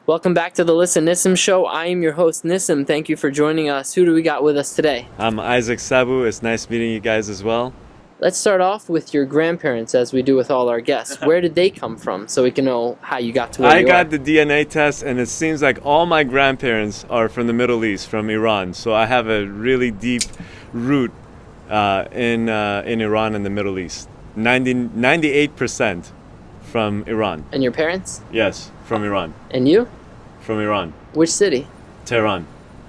Welcome back to the Listen Nissim Show. I am your host, Nissim. Thank you for joining us. Who do we got with us today? I'm Isaac Sabu. It's nice meeting you guys as well. Let's start off with your grandparents, as we do with all our guests. Where did they come from, so we can know how you got to where you are? I got the DNA test, and it seems like all my grandparents are from the Middle East, from Iran. So I have a really deep root in Iran and the Middle East. 98% from Iran. And your parents? Yes, from Iran. And you? From Iran. Which city? Tehran.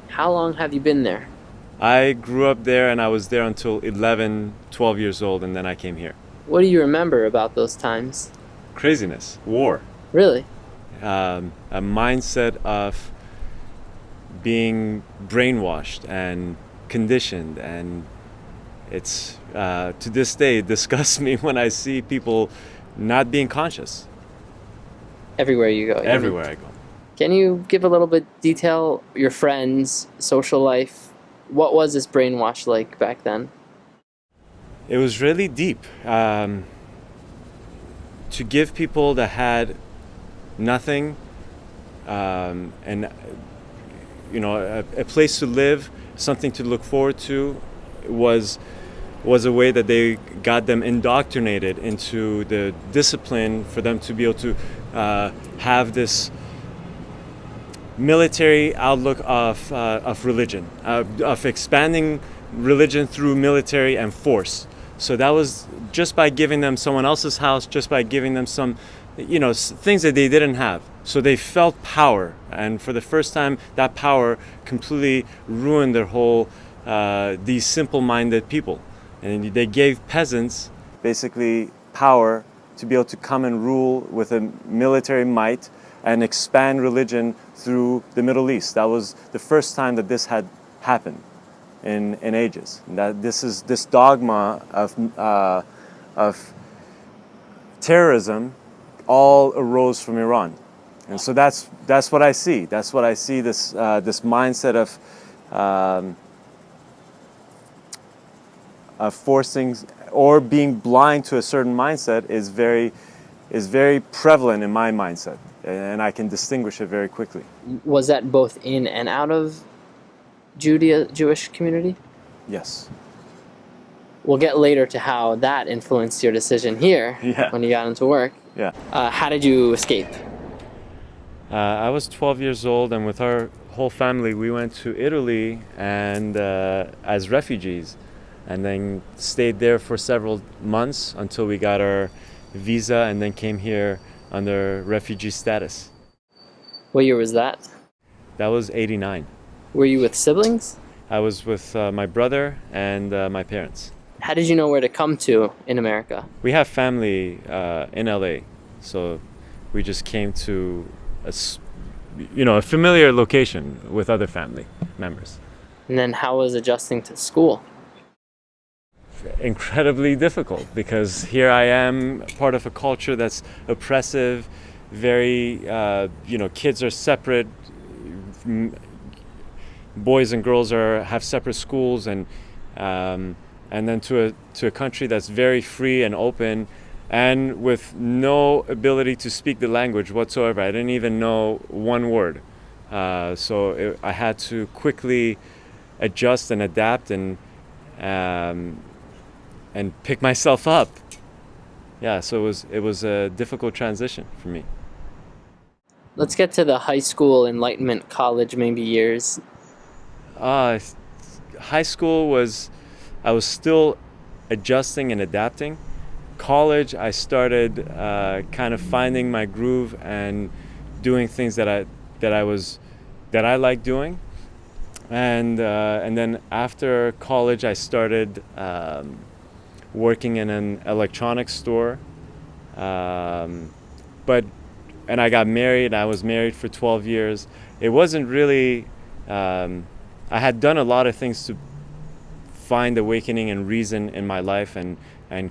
How long have you been there? I grew up there, and I was there until 11, 12 years old, and then I came here. What do you remember about those times? Craziness, war. Really? A mindset of being brainwashed and conditioned, and it's to this day it disgusts me when I see people not being conscious. Everywhere you go. Everywhere I go. Can you give a little bit detail, your friends, social life? What was this brainwash like back then? It was really deep. To give people that had nothing, and a place to live, something to look forward to, was a way that they got them indoctrinated into the discipline for them to be able to have this military outlook of religion, of expanding religion through military and force. So that was just by giving them someone else's house, just by giving them some, things that they didn't have. So they felt power, and for the first time, that power completely ruined their whole, these simple-minded people. And they gave peasants basically power to be able to come and rule with a military might and expand religion through the Middle East. That was the first time that this had happened in ages. And that this dogma of terrorism all arose from Iran, and so that's what I see. That's what I see. This mindset of forcing or being blind to a certain mindset is very prevalent in my mindset, and I can distinguish it very quickly. Was that both in and out of Jewish community? Yes. We'll get later to how that influenced your decision here when you got into work. Yeah. How did you escape? I was 12 years old, and with our whole family, we went to Italy and as refugees, and then stayed there for several months until we got our visa, and then came here under refugee status. What year was that? That was 89. Were you with siblings? I was with my brother and my parents. How did you know where to come to in America? We have family in LA, so we just came to a familiar location with other family members. And then how was adjusting to school? Incredibly difficult, because here I am, part of a culture that's oppressive, very, kids are separate, boys and girls have separate schools, and then to a country that's very free and open, and with no ability to speak the language whatsoever. I didn't even know one word, so I had to quickly adjust and adapt and pick myself up. Yeah, so it was a difficult transition for me. Let's get to the high school, enlightenment, college, maybe years. High school I was still adjusting and adapting. College, I started kind of finding my groove and doing things that I like doing. And then after college, I started working in an electronics store. And I got married. I was married for 12 years. It wasn't really, I had done a lot of things to find awakening and reason in my life and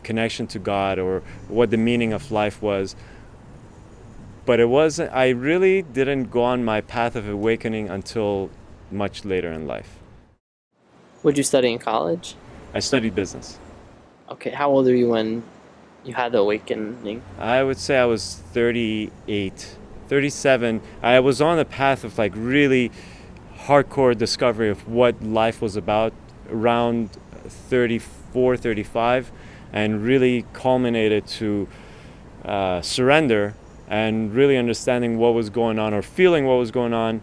connection to God, or what the meaning of life was. But I really didn't go on my path of awakening until much later in life. What did you study in college? I studied business. Okay, how old were you when you had the awakening? I would say I was 38, 37, I was on a path of like really hardcore discovery of what life was about around 34, 35, and really culminated to surrender and really understanding what was going on or feeling what was going on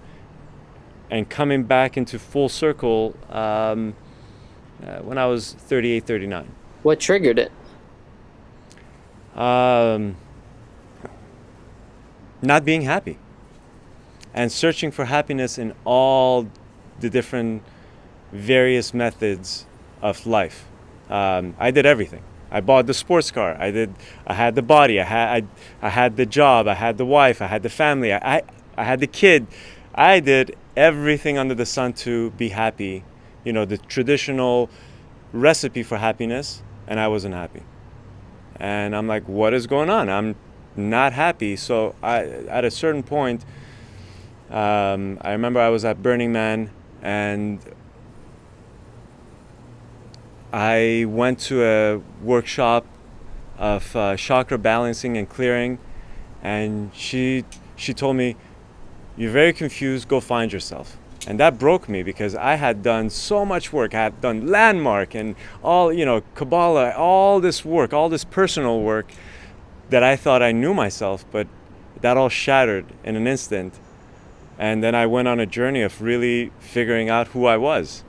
and coming back into full circle when I was 38, 39. What triggered it? Not being happy and searching for happiness in all the different various methods of life. I did everything. I bought the sports car. I had the body. I had the job. I had the wife. I had the family. I had the kid. I did everything under the sun to be happy. You know, the traditional recipe for happiness, and I wasn't happy. And I'm like, what is going on? I'm not happy. So at a certain point, I remember I was at Burning Man, and I went to a workshop of chakra balancing and clearing, and she told me, "You're very confused. Go find yourself." And that broke me because I had done so much work. I had done landmark and all, Kabbalah, all this work, all this personal work that I thought I knew myself, but that all shattered in an instant. And then I went on a journey of really figuring out who I was.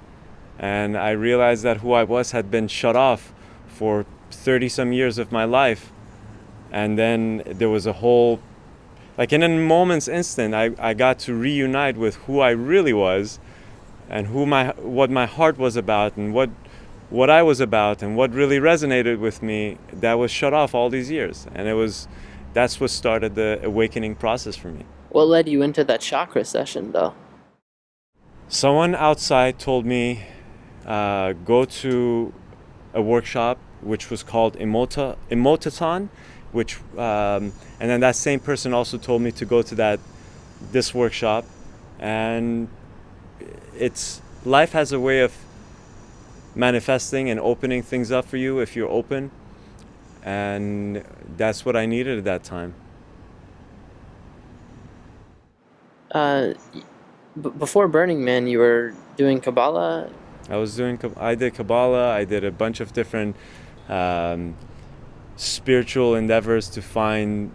And I realized that who I was had been shut off for 30 some years of my life. And then there was a whole, like in a moment's instant, I got to reunite with who I really was and what my heart was about and what I was about and what really resonated with me that was shut off all these years. And that's what started the awakening process for me. What led you into that chakra session, though? Someone outside told me, go to a workshop which was called Emotathon, and then that same person also told me to go to this workshop. And life has a way of manifesting and opening things up for you if you're open, and that's what I needed at that time. Before Burning Man, you were doing Kabbalah? I did Kabbalah. I did a bunch of different spiritual endeavors to find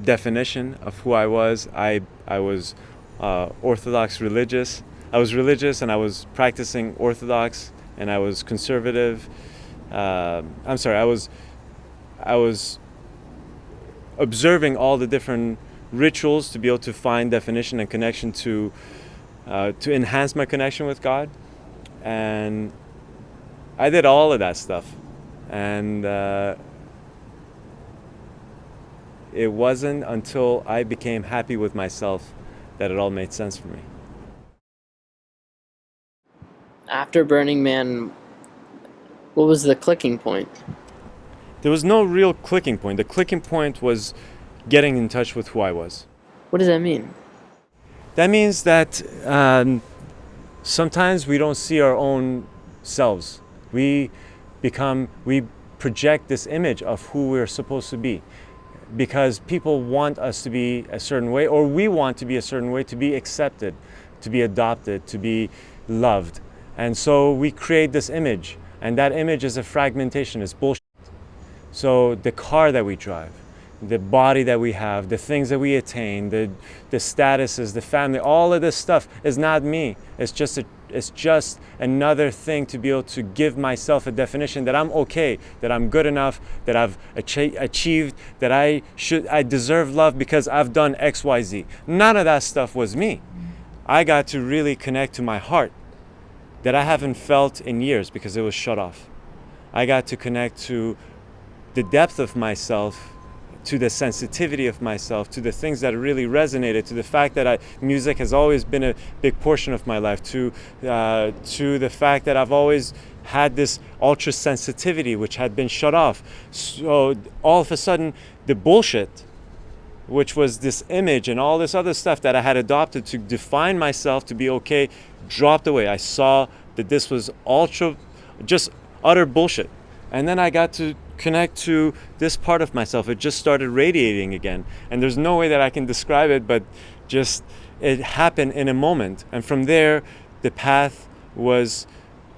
definition of who I was. I was Orthodox religious. I was religious and I was practicing Orthodox, and I was conservative. I was observing all the different rituals to be able to find definition and connection to enhance my connection with God. And I did all of that stuff. And it wasn't until I became happy with myself that it all made sense for me. After Burning Man, what was the clicking point? There was no real clicking point. The clicking point was getting in touch with who I was. What does that mean? That means that sometimes we don't see our own selves. We project this image of who we're supposed to be because people want us to be a certain way, or we want to be a certain way, to be accepted, to be adopted, to be loved. And so we create this image, and that image is a fragmentation, it's bullshit. So the car that we drive, the body that we have, the things that we attain, the statuses, the family, all of this stuff is not me. It's just another thing to be able to give myself a definition that I'm okay, that I'm good enough, that I've achieved, that I deserve love because I've done X, Y, Z. None of that stuff was me. I got to really connect to my heart that I haven't felt in years because it was shut off. I got to connect to the depth of myself, to the sensitivity of myself, to the things that really resonated, to the fact that music has always been a big portion of my life, to the fact that I've always had this ultra sensitivity which had been shut off. So all of a sudden, the bullshit, which was this image and all this other stuff that I had adopted to define myself to be okay, dropped away. I saw that this was just utter bullshit. And then I got to connect to this part of myself. It just started radiating again. And there's no way that I can describe it, but just it happened in a moment. And from there, the path was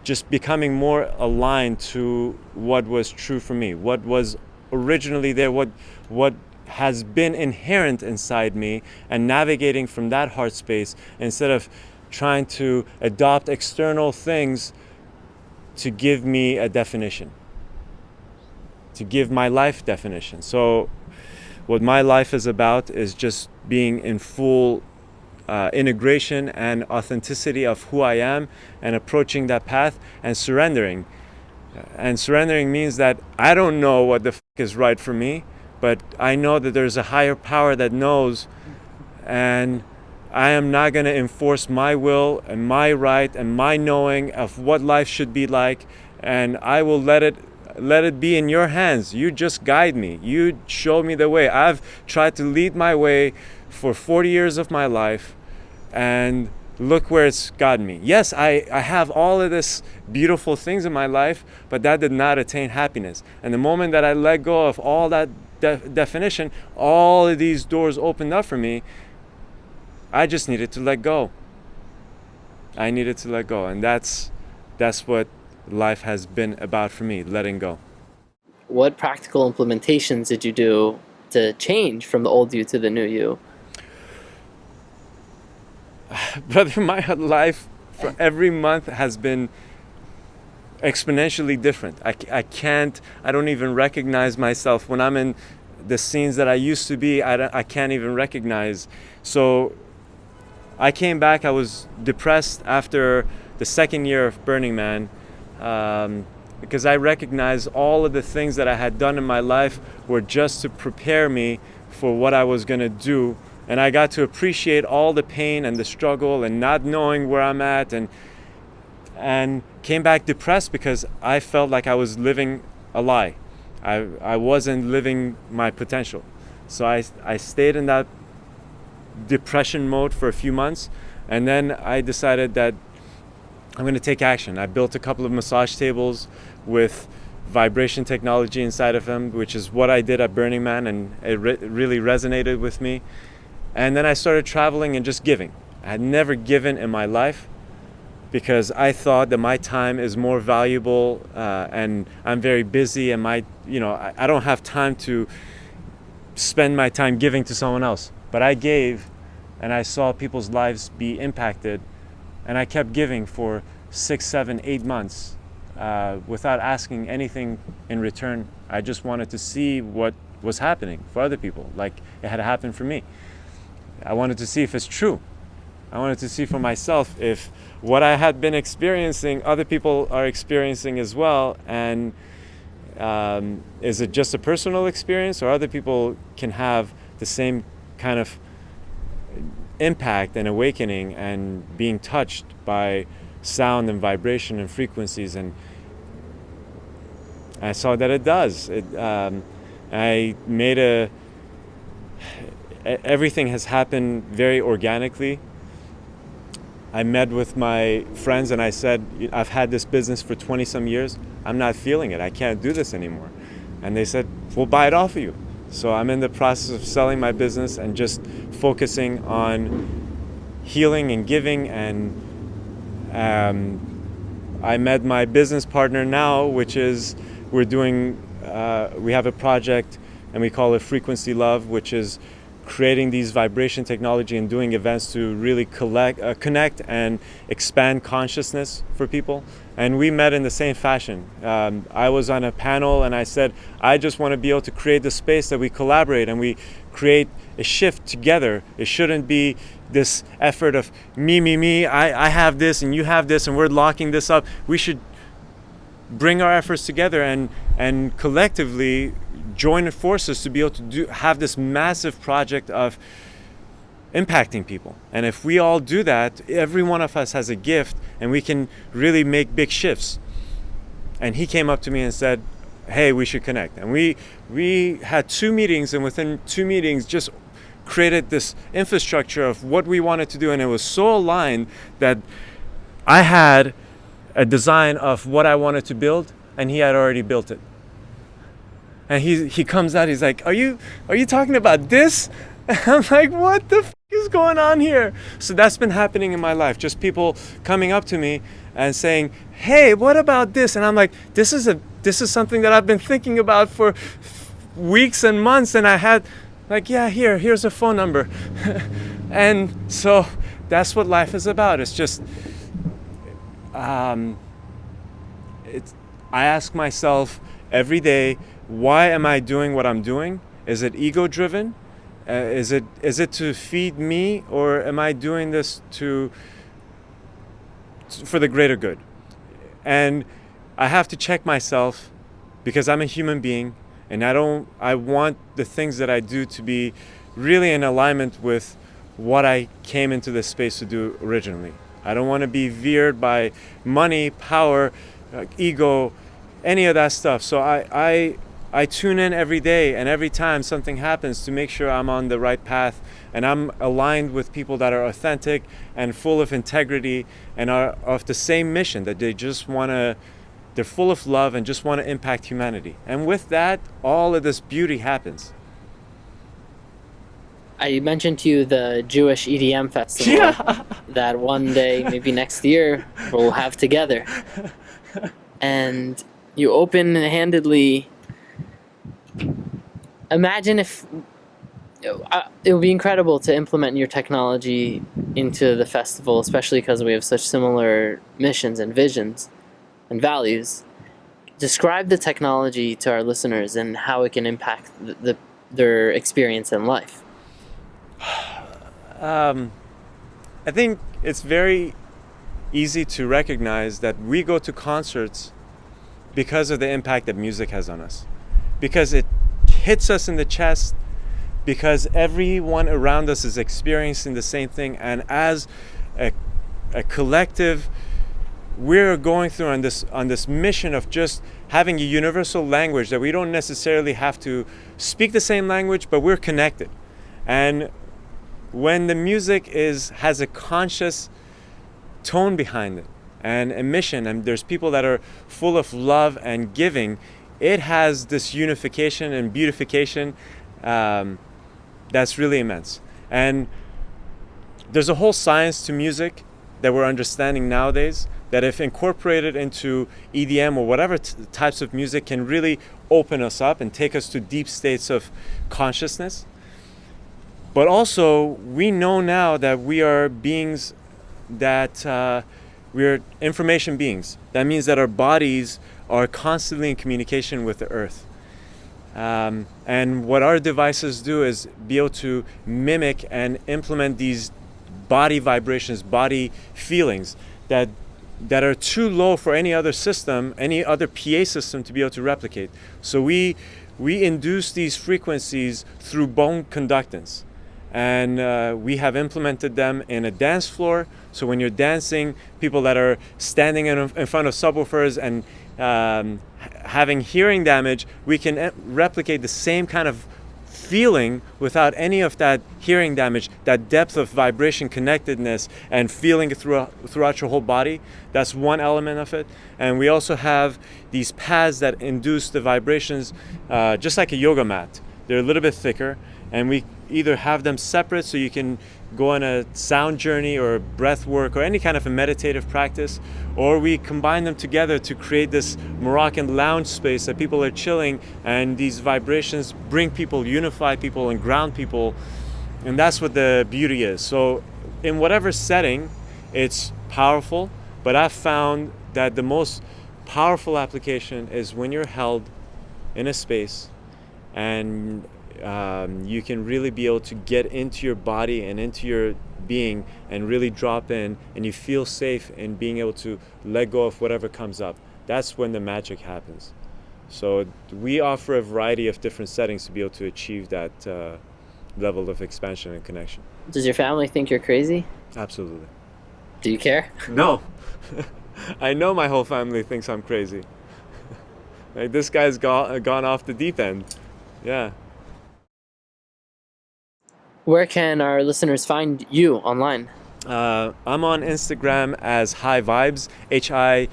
just becoming more aligned to what was true for me, what was originally there, what has been inherent inside me, and navigating from that heart space instead of trying to adopt external things to give me a definition, to give my life definition. So what my life is about is just being in full integration and authenticity of who I am, and approaching that path and surrendering. And surrendering means that I don't know what the is right for me, but I know that there's a higher power that knows, and I am not going to enforce my will and my right and my knowing of what life should be like, and I will let it be in your hands. You just guide me. You show me the way. I've tried to lead my way for 40 years of my life, and look where it's gotten me. Yes, I have all of this beautiful things in my life, but that did not attain happiness. And the moment that I let go of all that definition, all of these doors opened up for me. I just needed to let go. I needed to let go, and that's what life has been about for me, letting go. What practical implementations did you do to change from the old you to the new you? Brother, my life for every month has been exponentially different. I don't even recognize myself when I'm in the scenes that I used to be. I can't even recognize. So I came back, I was depressed after the second year of Burning Man, because I recognized all of the things that I had done in my life were just to prepare me for what I was going to do. And I got to appreciate all the pain and the struggle and not knowing where I'm at, and came back depressed because I felt like I was living a lie. I wasn't living my potential. So I stayed in that depression mode for a few months, and then I decided that I'm going to take action. I built a couple of massage tables with vibration technology inside of them, which is what I did at Burning Man, and it really resonated with me. And then I started traveling and just giving. I had never given in my life because I thought that my time is more valuable, and I'm very busy, and I don't have time to spend my time giving to someone else. But I gave, and I saw people's lives be impacted, and I kept giving for 6, 7, 8 months without asking anything in return. I just wanted to see what was happening for other people, like it had happened for me. I wanted to see if it's true. I wanted to see for myself if what I had been experiencing, other people are experiencing as well, and is it just a personal experience, or other people can have the same kind of impact and awakening and being touched by sound and vibration and frequencies. And I saw that it does. I made everything has happened very organically. I met with my friends and I said, I've had this business for 20 some years. I'm not feeling it. I can't do this anymore. And they said, we'll buy it off of you. So I'm in the process of selling my business and just focusing on healing and giving. And I met my business partner now, which is we have a project and we call it Frequency Love, which is creating these vibration technology and doing events to really connect and expand consciousness for people. And we met in the same fashion. I was on a panel and I said, I just want to be able to create the space that we collaborate and we create a shift together. It shouldn't be this effort of me, I have this and you have this and we're locking this up. We should bring our efforts together and collectively join forces to be able to have this massive project of impacting people. And if we all do that, every one of us has a gift and we can really make big shifts. And he came up to me and said, hey, we should connect. And we had 2 meetings, and within 2 meetings just created this infrastructure of what we wanted to do. And it was so aligned that I had a design of what I wanted to build. and he had already built it. And he comes out, he's like, are you talking about this? And I'm like, what the is going on here? So that's been happening in my life. Just people coming up to me and saying, hey, what about this? And I'm like, this is something that I've been thinking about for weeks and months. And I had like, yeah, here's a phone number. And so that's what life is about. It's just, I ask myself every day, why am I doing what I'm doing? Is it ego driven? Is it to feed me, or am I doing this for the greater good? And I have to check myself, because I'm a human being, and I want the things that I do to be really in alignment with what I came into this space to do originally. I don't want to be veered by money, power, ego, any of that stuff. So I tune in every day, and every time something happens, to make sure I'm on the right path and I'm aligned with people that are authentic and full of integrity and are of the same mission, that they're full of love and just want to impact humanity. And with that, all of this beauty happens. I mentioned to you the Jewish EDM festival that one day, maybe next year, we'll have together. And you open-handedly imagine if it would be incredible to implement your technology into the festival, especially because we have such similar missions and visions and values. Describe the technology to our listeners and how it can impact their experience in life. I think it's very easy to recognize that we go to concerts because of the impact that music has on us, because it hits us in the chest, because everyone around us is experiencing the same thing, and as a collective, we're going through on this mission of just having a universal language, that we don't necessarily have to speak the same language, but we're connected. And when the music has a conscious tone behind it and a mission, and there's people that are full of love and giving, it has this unification and beautification that's really immense. And there's a whole science to music that we're understanding nowadays, that if incorporated into EDM or whatever types of music, can really open us up and take us to deep states of consciousness. But also, we know now that we are beings that we're information beings. That means that our bodies are constantly in communication with the earth. And what our devices do is be able to mimic and implement these body vibrations, body feelings that are too low for any other system, any other PA system to be able to replicate. So we induce these frequencies through bone conductance. And we have implemented them in a dance floor. So when you're dancing, people that are standing in front of subwoofers and having hearing damage, we can replicate the same kind of feeling without any of that hearing damage, that depth of vibration connectedness and feeling it throughout your whole body. That's one element of it. And we also have these pads that induce the vibrations just like a yoga mat. They're a little bit thicker, and we either have them separate so you can go on a sound journey or breath work or any kind of a meditative practice, or we combine them together to create this Moroccan lounge space that people are chilling, and these vibrations bring people, unify people, and ground people. And that's what the beauty is. So in whatever setting, it's powerful, but I've found that the most powerful application is when you're held in a space and you can really be able to get into your body and into your being and really drop in, and you feel safe in being able to let go of whatever comes up. That's when the magic happens. So we offer a variety of different settings to be able to achieve that level of expansion and connection. Does your family think you're crazy? Absolutely. Do you care? No. I know my whole family thinks I'm crazy. Like, this guy's gone off the deep end. Yeah. Where can our listeners find you online? I'm on Instagram as High Vibes, HIVIBEZZ,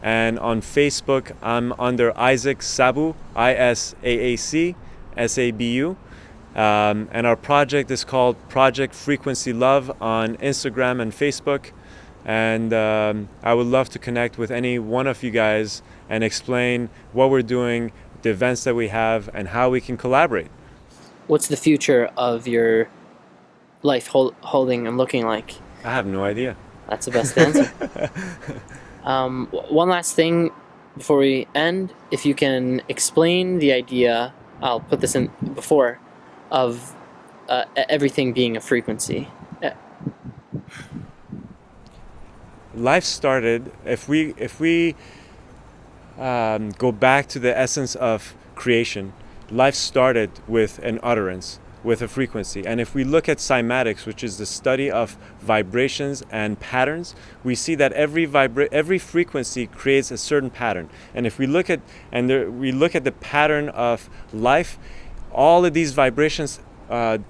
And on Facebook, I'm under Isaac Sabu, Isaac Sabu. And our project is called Project Frequency Love on Instagram and Facebook. And I would love to connect with any one of you guys and explain what we're doing, the events that we have, and how we can collaborate. What's the future of your life holding and looking like? I have no idea. That's the best answer. One last thing before we end, if you can explain the idea, I'll put this in before, of everything being a frequency. Life started, if we go back to the essence of creation, life started with an utterance, with a frequency. And if we look at cymatics, which is the study of vibrations and patterns, we see that every frequency creates a certain pattern. And if we look at the pattern of life, all of these vibrations, the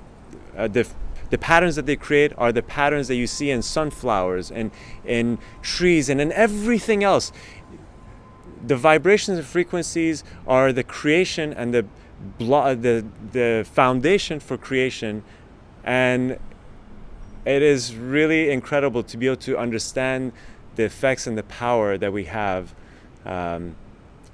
patterns that they create are the patterns that you see in sunflowers and in trees and in everything else. The vibrations and frequencies are the creation and the foundation for creation, and it is really incredible to be able to understand the effects and the power that we have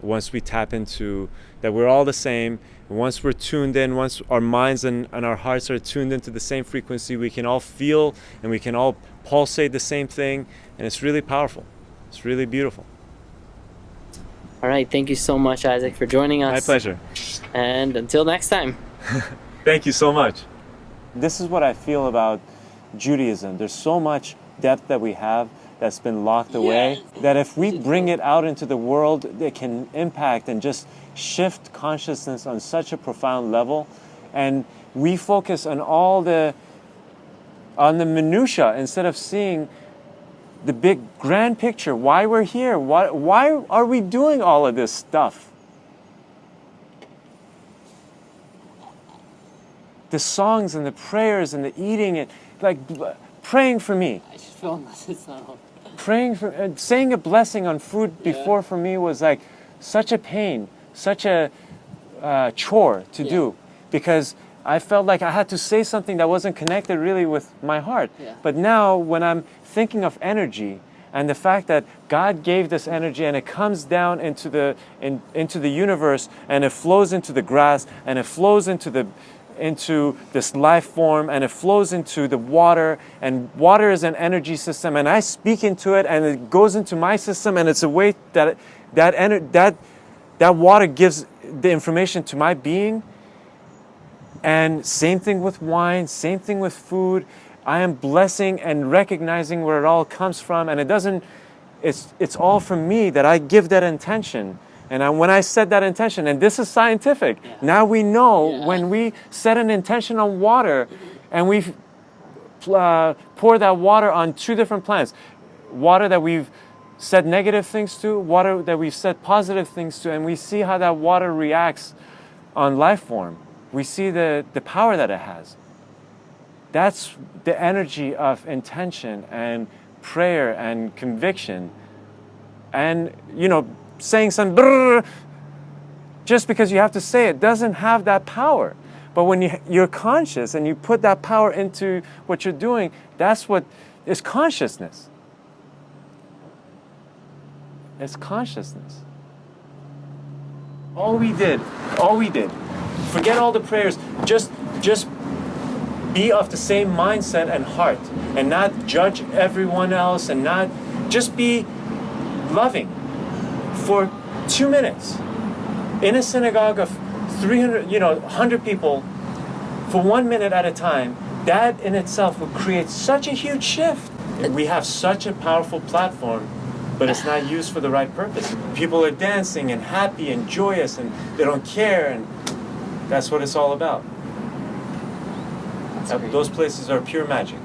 once we tap into that we're all the same. Once we're tuned in, once our minds and our hearts are tuned into the same frequency, we can all feel and we can all pulsate the same thing, and it's really powerful. It's really beautiful. All right, thank you so much, Isaac, for joining us. My pleasure. And until next time. Thank you so much. This is what I feel about Judaism. There's so much depth that we have that's been locked away, that if we bring it out into the world, it can impact and just shift consciousness on such a profound level. And we focus on the minutia instead of seeing the big grand picture, why we're here, why are we doing all of this stuff? The songs and the prayers and the eating, and like praying for me. I just feel it's not Praying for, saying a blessing on food before for me was like such a pain, such a chore to do, because I felt like I had to say something that wasn't connected really with my heart. But now when I'm thinking of energy and the fact that God gave this energy and it comes down into the universe and it flows into the grass and it flows into this life form and it flows into the water, and water is an energy system, and I speak into it and it goes into my system, and it's a way that water gives the information to my being. And same thing with wine, same thing with food. I am blessing and recognizing where it all comes from, and it's all from me, that I give that intention. And when I set that intention, and this is scientific, now we know when we set an intention on water and we pour that water on two different plants, water that we've said negative things to, water that we've said positive things to, and we see how that water reacts on life form. We see the power that it has. That's the energy of intention and prayer and conviction. And, saying some brrr, just because you have to say it doesn't have that power. But when you're conscious and you put that power into what you're doing, that's what is consciousness. It's consciousness. All we did, forget all the prayers, just be of the same mindset and heart, and not judge everyone else, and not just be loving for 2 minutes in a synagogue of 300, 100 people for 1 minute at a time. That in itself will create such a huge shift. We have such a powerful platform, but it's not used for the right purpose. People are dancing and happy and joyous, and they don't care, and that's what it's all about. Those places are pure magic.